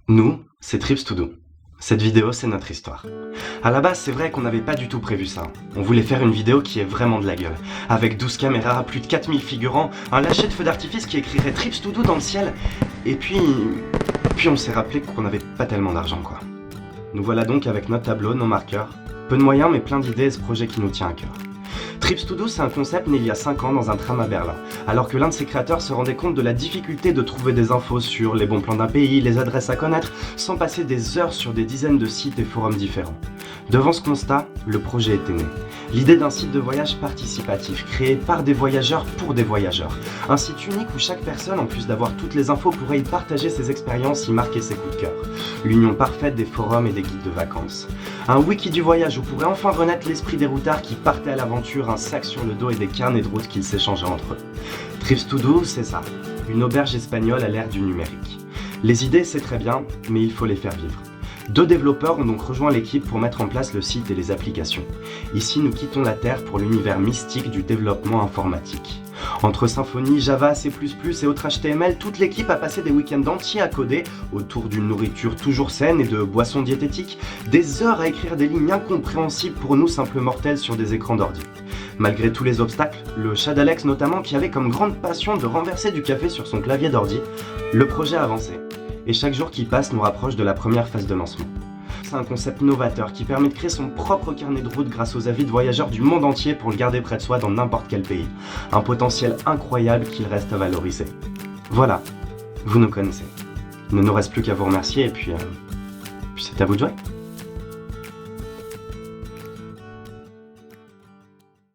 Nous, c'est Trips to Do. Cette vidéo, c'est notre histoire. À la base, c'est vrai qu'on n'avait pas du tout prévu ça. On voulait faire une vidéo qui ait vraiment de la gueule. Avec 12 caméras, plus de 4000 figurants, un lâcher de feux d'artifice qui écrirait Trips to Do dans le ciel. Et puis on s'est rappelé qu'on n'avait pas tellement d'argent, quoi. Nous voilà donc avec notre tableau, nos marqueurs. Peu de moyens, mais plein d'idées et ce projet qui nous tient à cœur. Trips to Do, c'est un concept né il y a 5 ans dans un tram à Berlin, alors que l'un de ses créateurs se rendait compte de la difficulté de trouver des infos sur les bons plans d'un pays, les adresses à connaître, sans passer des heures sur des dizaines de sites et forums différents. Devant ce constat, le projet était né. L'idée d'un site de voyage participatif, créé par des voyageurs pour des voyageurs. Un site unique où chaque personne, en plus d'avoir toutes les infos, pourrait y partager ses expériences, y marquer ses coups de cœur. L'union parfaite des forums et des guides de vacances. Un wiki du voyage où pourrait enfin renaître l'esprit des routards qui partaient à l'aventure, un sac sur le dos et des carnets de route qu'ils s'échangeaient entre eux. Trips to Do, c'est ça. Une auberge espagnole à l'ère du numérique. Les idées, c'est très bien, mais il faut les faire vivre. 2 développeurs ont donc rejoint l'équipe pour mettre en place le site et les applications. Ici, nous quittons la Terre pour l'univers mystique du développement informatique. Entre Symfony, Java, C++ et autres HTML, toute l'équipe a passé des week-ends entiers à coder autour d'une nourriture toujours saine et de boissons diététiques, des heures à écrire des lignes incompréhensibles pour nous simples mortels sur des écrans d'ordi. Malgré tous les obstacles, le chat d'Alex notamment qui avait comme grande passion de renverser du café sur son clavier d'ordi, le projet a avancé. Et chaque jour qui passe nous rapproche de la première phase de lancement. C'est un concept novateur qui permet de créer son propre carnet de route grâce aux avis de voyageurs du monde entier pour le garder près de soi dans n'importe quel pays. Un potentiel incroyable qu'il reste à valoriser. Voilà, vous nous connaissez. Il ne nous reste plus qu'à vous remercier et puis c'est à vous de jouer.